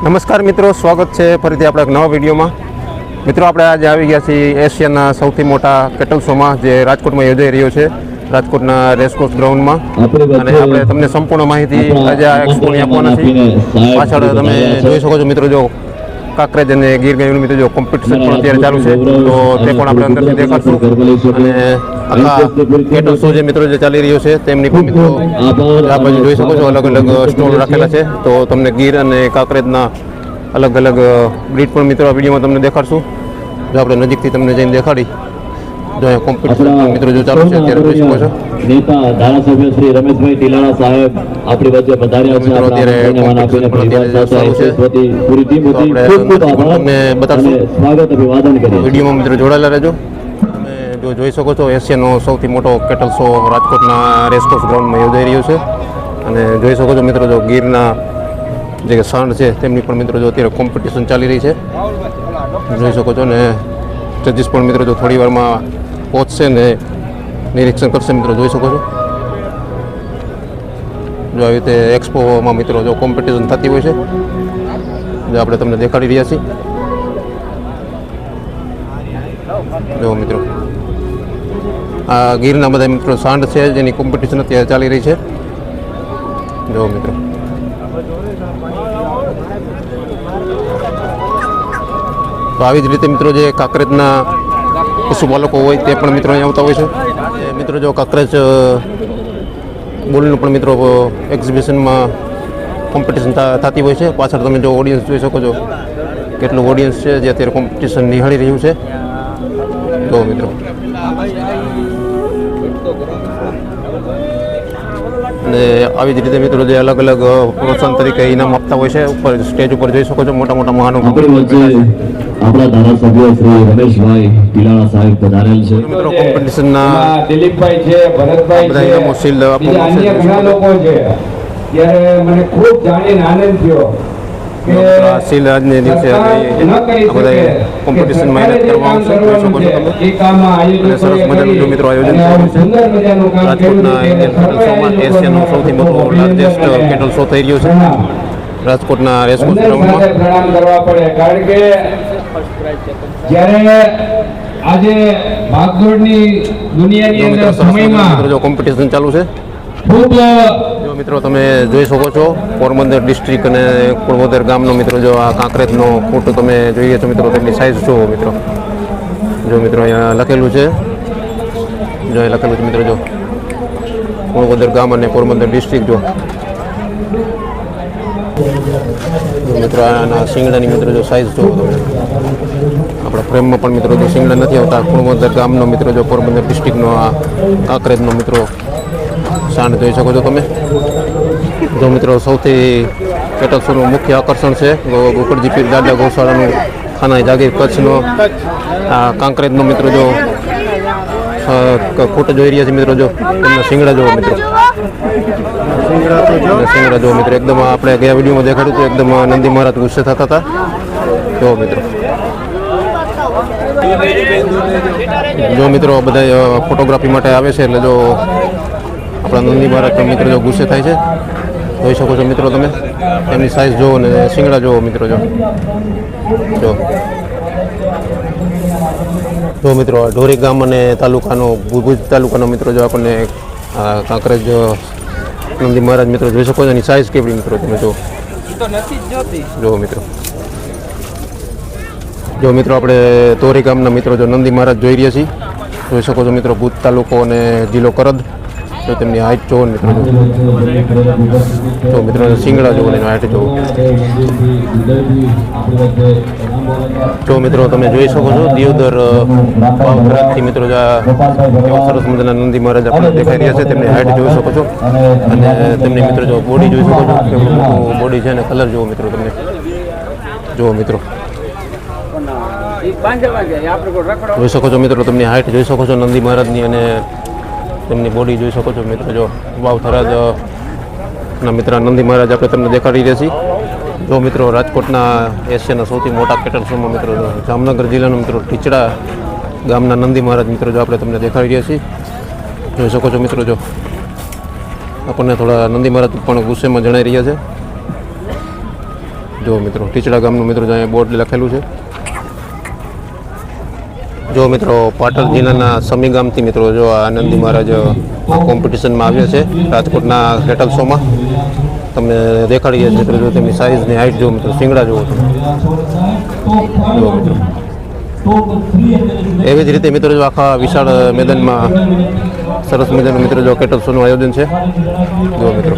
નમસ્કાર મિત્રો, સ્વાગત છે ફરીથી આપણા એક નવા વિડીયોમાં. મિત્રો, આપણે આજે આવી ગયા છીએ એશિયાના સૌથી મોટા કેટલ શોમાં, જે રાજકોટમાં યોજાઈ રહ્યો છે, રાજકોટના રેસકોર્સ ગ્રાઉન્ડમાં. અને આપણે તમને સંપૂર્ણ માહિતી આજે આ એક્સપોની આપવાના છીએ. પાછળ તમે જોઈ શકો છો મિત્રો, જો કાંકરેજ અને ગીર ગાયનું મિત્રો જો કોમ્પિટિશન પણ અત્યારે ચાલુ છે, તો તે પણ આપણે અંદરથી દેખાડશું. અને આખા કેટલ શો જે મિત્રો જે ચાલી રહ્યો છે તેમની પણ મિત્રો આ બાજુ જોઈ શકો છો, અલગ અલગ સ્ટોલ રાખેલા છે. તો તમને ગીર અને કાંકરેજના અલગ અલગ બ્રીડ પણ મિત્રો આ વિડીયોમાં તમને દેખાડશું. જો આપણે નજીકથી તમને જઈને દેખાડી, જો અહીંયા કોમ્પિટિશન મિત્રો જો ચાલુ છે અત્યારે જોઈ શકો છો. નેતા ધારાસભ્ય શ્રી રમેશભાઈ ટીલાણા સાહેબ આપણી વચ્ચે પધાર્યા છે. પૂરી ટીમ વતી ખૂબ ખૂબ આભાર અને સ્વાગત અભિવાદન કરીએ. વિડીયોમાં મિત્રો જોડાયેલા રહેજો. તમે જો જોઈ શકો છો, એશિયાનો સૌથી મોટો કેટલ શો રાજકોટના રેસકોર્સ ગ્રાઉન્ડમાં યોજાઈ રહ્યો છે. અને જોઈ શકો છો મિત્રો, જો ગીરના જે સાંડ છે તેમની પણ મિત્રો જો અત્યારે કોમ્પિટિશન ચાલી રહી છે, જોઈ શકો છો. ને જજીસ પણ મિત્રો જો થોડી વારમાં પહોંચશે ને નિરીક્ષણ કરશે મિત્રો, જોઈ શકો છો. જો આવી રીતે એક્સપોમાં મિત્રો જો કોમ્પિટિશન થતી હોય છે, જો આપણે તમને દેખાડી રહ્યા છીએ. જો મિત્રો, આ ગીરના બધા મિત્રો સાંડ છે જેની કોમ્પિટિશન અત્યારે ચાલી રહી છે. જો મિત્રો, તો આવી જ રીતે મિત્રો જે કાંકરેજના પશુપાલકો હોય તે પણ મિત્રો અહીંયા આવતા હોય છે. મિત્રો જો કાંકરેજ બોલનું પણ મિત્રો એક્ઝિબિશનમાં કોમ્પિટિશન થતી હોય છે. પાછળ તમે જો ઓડિયન્સ જોઈ શકો છો, કેટલું ઓડિયન્સ છે જે અત્યારે કોમ્પિટિશન નિહાળી રહ્યું છે. તો મિત્રો, અને આવી જ રીતે મિત્રો જે અલગ અલગ પ્રોત્સાહન તરીકે ઇનામ આપતા હોય છે, ઉપર સ્ટેજ ઉપર જોઈ શકો છો મોટા મોટા મહાનુભાવો. આપણા ધારાસભ્ય શ્રી રમેશભાઈ ટીલાણા સાહેબ પધારેલ છે. મિત્રો કોમ્પિટિશનના દિલીપભાઈ છે, ભરતભાઈ બધા ઇનામો શીલ્ડ આપવામાં અન્ય ઘણા લોકો છે. ત્યારે મને ખૂબ જાણીને આનંદ થયો કે શીલ્ડ આજને દિવસે આ બધા કોમ્પિટિશનમાં મહેનત કરવામાં આવશે. જોઈ શકો છો તમે. અને સરસ મજાનું જો મિત્રો આયોજન થયું છે રાજકોટના ઇન્ડિયન કેટલ શોમાં. એશિયાનો સૌથી મોટો લાર્જેસ્ટ કેટલ શો થઈ રહ્યો છે રાજકોટના રેસકોર્સ ગ્રાઉન્ડમાં. પ્રણામ કરવા પડે, કારણ કે જ્યારે આજે ભાગદોડની દુનિયાની અંદર સમયમાં જો કોમ્પિટિશન ચાલુ છે, ખૂબ જો મિત્રો તમે જોઈ શકો છો, પોરબંદર ડિસ્ટ્રિક્ટ અને કુળવદર ગામનો મિત્રો જો આ કાંકરેજનો ફોટો તમે જોઈએ છો મિત્રો, તેમની સાઇઝ જુઓ મિત્રો. જો મિત્રો અહીંયા લખેલું છે, જો અહીં લખેલું છે મિત્રો, જો કુળવદર ગામ અને પોરબંદર ડિસ્ટ્રિક્ટ. જો મિત્રો આના શિંગડાની મિત્રો જો સાઇઝ જુઓ તમે. આપણા ફ્રેમમાં પણ મિત્રો જો શિંગડા નથી આવતા. કુળવદર ગામનો મિત્રો જો પોરબંદર ડિસ્ટ્રિક્ટનો આ કાંકરેજનો મિત્રો સાંડ જોઈ શકો છો તમે. જો મિત્રો સૌથી કેટલ શોનું મુખ્ય આકર્ષણ છે ગોકળજી પીર દાદા ગૌશાળાનું ખાના જાગીર કચ્છનો આ કાંકરેજનો મિત્રો જો ફોટો જોઈ રહ્યા છે મિત્રો. જો તેમના શિંગડા જુઓ મિત્રો, શિંગડા જુઓ મિત્રો. એકદમ આપણે ગયા વિડીયોમાં દેખાડ્યું હતું, એકદમ નંદી મહારાજ ગુસ્સે થતા હતા. જો મિત્રો, જો મિત્રો બધા ફોટોગ્રાફી માટે આવે છે, એટલે જો આપણા નંદી મહારાજ મિત્રો જો ગુસ્સે થાય છે, જોઈ શકો છો મિત્રો તમે. એમની સાઇઝ જુઓ અને શિંગડા જુઓ મિત્રો. જો મિત્રો ઢોરી ગામ અને તાલુકાનો ભુજ તાલુકાનો મિત્રો જો આપણને કાંકરેજ નંદી મહારાજ મિત્રો જોઈ શકો છો. એની સાઇઝ કેવડી મિત્રો તમે જો મિત્રો. જો મિત્રો આપણે તોરી ગામના મિત્રો જો નંદી મહારાજ જોઈ રહ્યા છીએ, જોઈ શકો છો મિત્રો. ભુજ તાલુકો અને જિલ્લો કરદ. જો તેમની હાઇટ જોવો મિત્રો. જો મિત્રો શિંગડા જોવો એની હાઇટ જોવો. જો મિત્રો તમે જોઈ શકો છો, દિયોદર વાવથી મિત્રો એવા સરસ મજાના નંદી મહારાજ આપણે દેખાઈ રહ્યા છે. તેમની હાઇટ જોઈ શકો છો. અને તેમની મિત્રો જો બોડી જોઈ શકો છો, કેવું મોટું બોડી છે. અને કલર જુઓ મિત્રો તમને. જુઓ મિત્રો, જોઈ શકો છો મિત્રો. તેમની હાઇટ જોઈ શકો છો નંદી મહારાજની, અને તેમની બોડી જોઈ શકો છો મિત્રો. જો વાવથરાજના મિત્ર નંદી મહારાજ આપણે તમને દેખાડી રહ્યા છીએ. જો મિત્રો રાજકોટના એશિયાના સૌથી મોટા કેટલ શોમાં મિત્રો જામનગર જિલ્લાનો મિત્રો ટીચડા ગામના નંદી મહારાજ મિત્રો જો આપણે તમને દેખાડી રહ્યા છીએ. જોઈ શકો છો મિત્રો. જો આપણને થોડા નંદી મહારાજ પણ ગુસ્સેમાં જણાઈ રહ્યા છે. જો મિત્રો ટીચડા ગામનું મિત્રો અહીંયા બોર્ડ લખેલું છે. જો મિત્રો પાટણ જિલ્લાના સમી ગામથી મિત્રો જો આ આનંદી મહારાજ કોમ્પિટિશનમાં આવ્યા છે રાજકોટના કેટલ શોમાં. તમને દેખાડીએ મિત્રો જો તેમની સાઇઝની હાઇટ જો મિત્રો શિંગડા જુઓ તમે. જો મિત્રો એવી જ રીતે મિત્રો જો આખા વિશાળ મેદાનમાં સરસ મજાનું મિત્રો જો કેટલ શોનું આયોજન છે. જો મિત્રો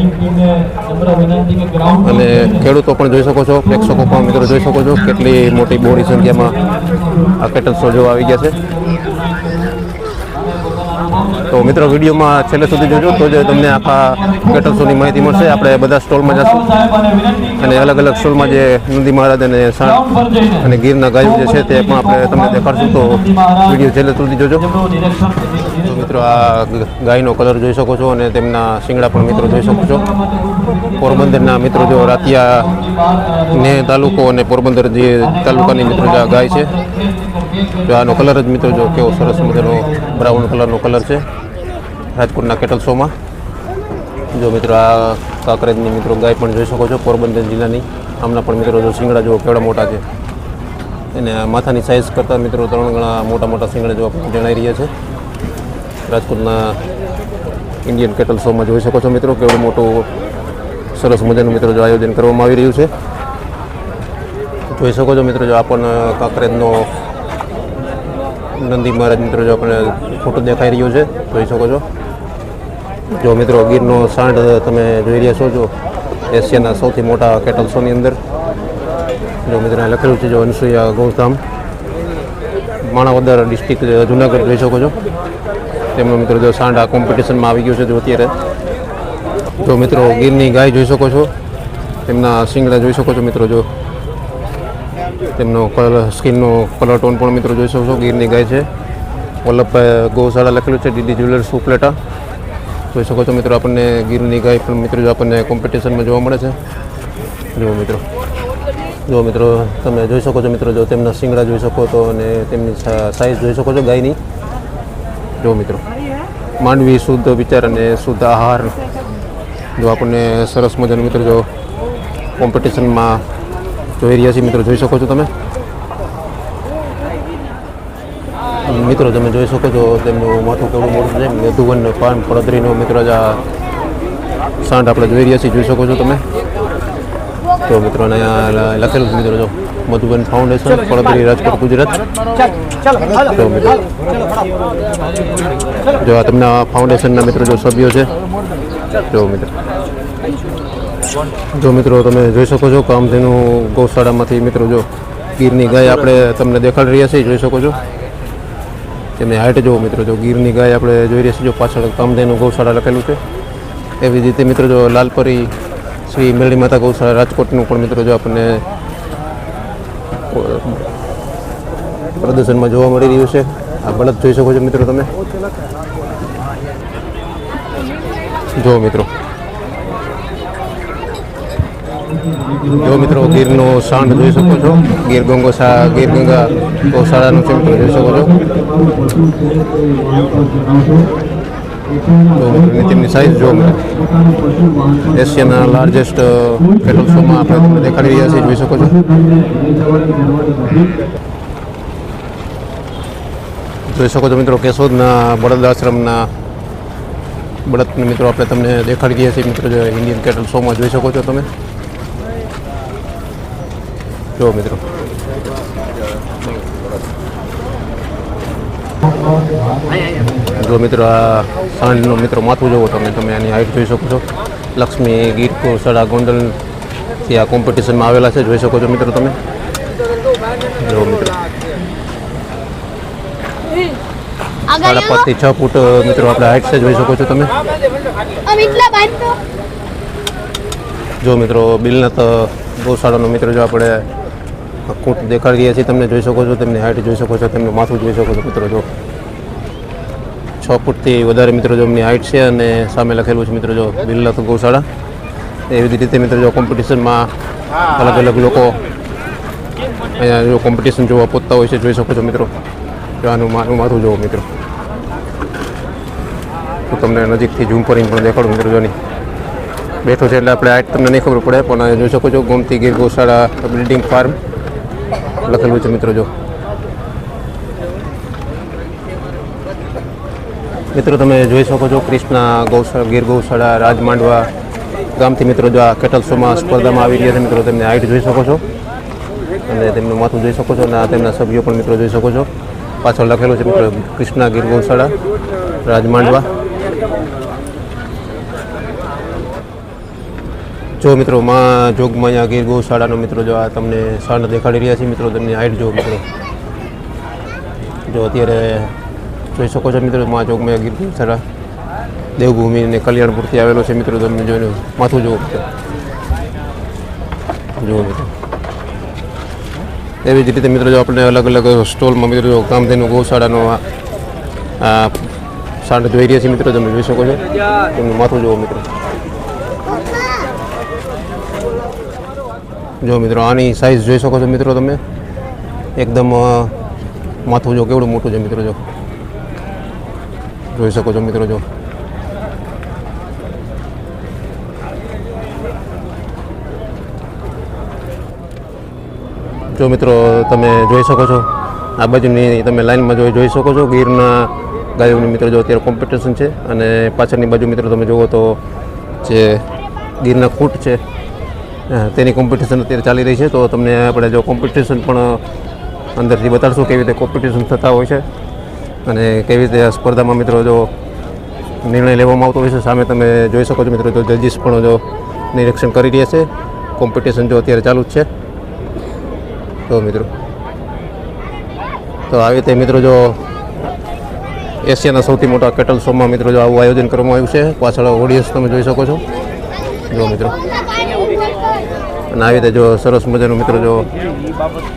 અને ખેડૂતો પણ જોઈ શકો છો, પ્રેક્ષકો પણ મિત્રો જોઈ શકો છો કેટલી મોટી બોડી સંખ્યામાં આ કેટલ શો જોવા આવી ગયા છે. તો મિત્રો વિડીયોમાં છેલ્લે સુધી જોજો તો જ તમને આખા કેટલ શોની માહિતી મળશે. આપણે બધા સ્ટોલમાં જશું અને અલગ અલગ સ્ટોલમાં જે નંદી મહારાજ અને સાણ અને ગીરના ગાયો જે છે તે પણ આપણે તમને દેખાડશું. તો વિડીયો છેલ્લે સુધી જોજો. તો મિત્રો આ ગાયનો કલર જોઈ શકો છો અને તેમના શિંગડા પણ મિત્રો જોઈ શકો છો. પોરબંદરના મિત્રો જો રાતિયા ને તાલુકો અને પોરબંદર જે તાલુકાની મિત્રો જે આ ગાય છે જો આનો કલર જ મિત્રો જો કેવો સરસ મજાનો બ્રાઉન કલરનો કલર છે રાજકોટના કેટલ શોમાં. જો મિત્રો આ કાંકરેજની મિત્રો ગાય પણ જોઈ શકો છો પોરબંદર જિલ્લાની. આમના પણ મિત્રો જો શિંગડા જો કેવડા મોટા છે અને માથાની સાઇઝ કરતાં મિત્રો 3 ગણા મોટા મોટા શિંગડા જો જણાઈ રહ્યા છે. રાજકોટના ઇન્ડિયન કેટલ શોમાં જોઈ શકો છો મિત્રો કેવડું મોટું સરસ મજાનું મિત્રો જો આયોજન કરવામાં આવી રહ્યું છે. જોઈ શકો છો મિત્રો જો આપણને કાંકરેજનો નંદી મહારાજ મિત્રો જો આપણે ફોટો દેખાઈ રહ્યો છે જોઈ શકો છો. જો મિત્રો ગીરનો સાંઢ તમે જોઈ રહ્યા છો જો એશિયાના સૌથી મોટા કેટલ શોની અંદર. જો મિત્રો લખેલું છે જો અનસુયા ગૌધામ માણાવદર ડિસ્ટ્રિક્ટ જુનાગઢ જોઈ શકો છો. તેમનો મિત્રો જો સાંઢ આ કોમ્પિટિશનમાં આવી ગયો છે જો અત્યારે. જો મિત્રો ગીરની ગાય જોઈ શકો છો, તેમના શિંગડા જોઈ શકો છો મિત્રો. જો તેમનો કલર સ્કિનનો કલર ટોન પણ મિત્રો જોઈ શકો છો. ગીરની ગાય છે, વલ્લભભાઈ ગૌશાળા લખેલું છે, ડીડી જ્વેલર્સ ઉપલેટા જોઈ શકો છો મિત્રો. આપણને ગીરની ગાય પણ મિત્રો જો આપણને કોમ્પિટિશનમાં જોવા મળે છે. જો મિત્રો તમે જોઈ શકો છો મિત્રો જો તેમના શિંગડા જોઈ શકો તો અને તેમની સાઇઝ જોઈ શકો છો ગાયની. જો મિત્રો માંડવી શુદ્ધ વિચાર અને શુદ્ધ આહાર જો આપણને સરસ મજાનું મિત્રો જો કોમ્પિટિશનમાં જોઈ રહ્યા છીએ મિત્રો જોઈ શકો છો તમે. મિત્રો તમે જોઈ શકો છો તેમનું માથું કેવડું મોટું છે. મેધુવન પાન પડદરીનો મિત્રો જ આ સાંઢ આપણે જોઈ રહ્યા છીએ જોઈ શકો છો તમે. તો મિત્રો અહીંયા લખેલું છે મિત્રો જો મધુબન ફાઉન્ડેશન પડદરી રાજકોટ ગુજરાત. તો મિત્રો જો આ તેમના ફાઉન્ડેશનના મિત્રો જો સભ્યો છે. જો મિત્રો તમે જોઈ શકો છો કામધેનુ ગૌશાળામાંથી મિત્રો જો ગીરની ગાય આપણે તમને દેખાડી રહ્યા છીએ જોઈ શકો છો. તેમની હાઇટ જો મિત્રો જો ગીરની ગાય આપણે જોઈ રહ્યા છીએ જો પાછળ કામધેનુ ગૌશાળા લખેલું છે. એવી રીતે મિત્રો જો લાલપરી શ્રી મેરડી માતા ગૌશાળા રાજકોટનું પણ મિત્રો જો આપણને પ્રદર્શનમાં જોવા મળી રહ્યું છે. આ બળદ જોઈ શકો છો મિત્રો તમે. જો મિત્રો ગીરનો સાંઢ જોઈ શકો છો. ગીર ગંગા ગૌશાળાનું છે મિત્રો જોઈ શકો છો. તેમની સાઇઝ જો એશિયાના લાર્જેસ્ટ કેટલ શોમાં આપણે તમને દેખાડી રહ્યા છીએ જોઈ શકો છો. જોઈ શકો છો મિત્રો કેશોદના બળદ આશ્રમના બળદને મિત્રો આપણે તમને દેખાડી રહ્યા છીએ મિત્રો જો ઇન્ડિયન કેટલ શોમાં જોઈ શકો છો તમે. જો મિત્રો આ સાંઢનો મિત્રો માથું જોવો તમે આની હાઇટ જોઈ શકો છો. લક્ષ્મી ગીર ગૌશાળા ગોંડલથી આ કોમ્પિટિશનમાં આવેલા છે જોઈ શકો છો મિત્રો તમે. જો મિત્રો 5.5 થી 6 ફૂટ મિત્રો આપણે હાઇટ છે જોઈ શકો છો તમે. જો મિત્રો બિલનાથ ગૌશાળાનો મિત્રો જો આપણે ખૂંટ દેખાડી રહ્યા છીએ તમને જોઈ શકો છો. તેમની હાઇટ જોઈ શકો છો, તેમનું માથું જોઈ શકો છો મિત્રો. જો 6 ફૂટથી વધારે મિત્રો જો એમની હાઇટ છે અને સામે લખેલું છે મિત્રો જો બિલનાથ ગૌશાળા. એવી જ રીતે મિત્રો જો કોમ્પિટિશનમાં અલગ અલગ લોકો અહીંયા જો કોમ્પિટિશન જોવા પહોંચતા હોય છે જોઈ શકો છો મિત્રો. જો આનું માથું જોવો મિત્રો. તો તમને નજીકથી ઝૂમ કરીને પણ દેખાડું મિત્રો જોની. બેઠો છે એટલે આપણે હાઈટ તમને નહીં ખબર પડે, પણ જોઈ શકો છો ગોમતી ગીર ગૌશાળા બિલ્ડિંગ ફાર્મ લખેલું છે મિત્રો. જો મિત્રો તમે જોઈ શકો છો કૃષ્ણા ગૌશાળા ગીર ગૌશાળા રાજમાંડવા ગામથી મિત્રો જો આ કેટલ શોમાં સ્પર્ધામાં આવી રહ્યા છે મિત્રો. તેમની હાઈટ જોઈ શકો છો અને તેમનું માથું જોઈ શકો છો અને આ તેમના સભ્યો પણ મિત્રો જોઈ શકો છો. પાછળ લખેલું છે મિત્રો કૃષ્ણા ગીર ગૌશાળા રાજમાંડવા. જો મિત્રો માં જોગમાં અહીંયા ગીર ગૌશાળાનો મિત્રો જો આ તમને સાંડ દેખાડી રહ્યા છે મિત્રો. તેમની હાઈટ જો મિત્રો જો અત્યારે જોઈ શકો છો મિત્રો માં જોગમાં ગીર ગૌશાળા દેવભૂમિ અને કલ્યાણપુરથી આવેલો છે મિત્રો. તમે જોઈને માથું જુઓ મિત્રો. જુઓ મિત્રો એવી જ રીતે મિત્રો જો આપણે અલગ અલગ સ્ટોલમાં મિત્રો જો કામધેનુ ગૌશાળાનો આ સાંડ જોઈ રહ્યા છે મિત્રો. તમે જોઈ શકો છો તેમનું માથું જુઓ મિત્રો. જો મિત્રો આની સાઇઝ જોઈ શકો છો મિત્રો. તમે એકદમ માથું જો કેવડું મોટું છે મિત્રો. જો જોઈ શકો છો મિત્રો. જો મિત્રો તમે જોઈ શકો છો આ બાજુની તમે લાઈનમાં જોઈ શકો છો ગીરના ગાયોની મિત્રો. જો અત્યારે કોમ્પિટિશન છે અને પાછળની બાજુ મિત્રો તમે જુઓ તો જે ગીરના ખૂટ છે તેની કોમ્પિટિશન અત્યારે ચાલી રહી છે. તો તમને આપણે જો કોમ્પિટિશન પણ અંદરથી બતાડશું કેવી રીતે કોમ્પિટિશન થતા હોય છે અને કેવી રીતે આ સ્પર્ધામાં મિત્રો જો નિર્ણય લેવામાં આવતો હોય છે. સામે તમે જોઈ શકો છો મિત્રો. જો જજીસ પણ જો નિરીક્ષણ કરી રહ્યા છે. કોમ્પિટિશન જો અત્યારે ચાલુ જ છે. તો મિત્રો તો આવી રીતે મિત્રો જો એશિયાના સૌથી મોટા કેટલ શોમાં મિત્રો જો આવું આયોજન કરવામાં આવ્યું છે. પાછળ ઓડિયન્સ તમે જોઈ શકો છો. જો મિત્રો અને આવી રીતે જો સરસ મજાનું મિત્રો જો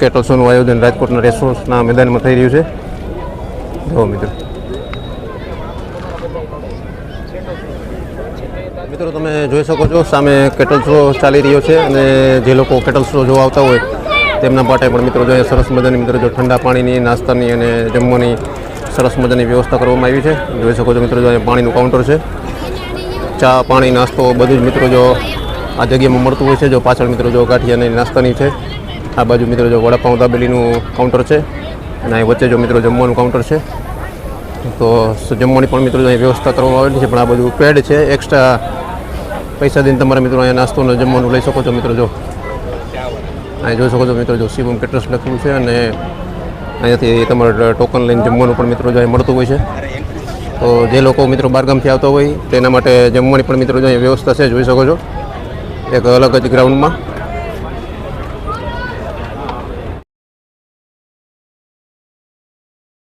કેટલ શોનું આયોજન રાજકોટના રેસકોર્સના મેદાનમાં થઈ રહ્યું છે. જો મિત્રો મિત્રો તમે જોઈ શકો છો સામે કેટલ શો ચાલી રહ્યો છે અને જે લોકો કેટલ શો જોવા આવતા હોય તેમના માટે પણ મિત્રો જો સરસ મજાની મિત્રો જો ઠંડા પાણીની નાસ્તાની અને જમવાની સરસ મજાની વ્યવસ્થા કરવામાં આવી છે. જોઈ શકો છો મિત્રો. જો અહીંયા પાણીનું કાઉન્ટર છે. ચા પાણી નાસ્તો બધું જ મિત્રો જો આ જગ્યામાં મળતું હોય છે. જો પાછળ મિત્રો જો ગાંઠિયાની નાસ્તાની છે. આ બાજુ મિત્રો જો વડાપાઉં દાબેલીનું કાઉન્ટર છે અને અહીં વચ્ચે જો મિત્રો જમવાનું કાઉન્ટર છે. તો જમવાની પણ મિત્રો અહીં વ્યવસ્થા કરવામાં આવેલી છે, પણ આ બધું પેડ છે. એક્સ્ટ્રા પૈસા દઈને તમારા મિત્રો અહીંયા નાસ્તો અને જમવાનું લઈ શકો છો મિત્રો. જો અહીં જોઈ શકો છો મિત્રો જો શિવમ કેટરર્સ લખ્યું છે અને અહીંયાથી તમારે ટોકન લઈને જમવાનું પણ મિત્રો જો અહીં મળતું હોય છે. તો જે લોકો મિત્રો બહારગામથી આવતા હોય તેના માટે જમવાની પણ મિત્રો જો અહીં વ્યવસ્થા છે. જોઈ શકો છો એક અલગ જ ગ્રાઉન્ડમાં.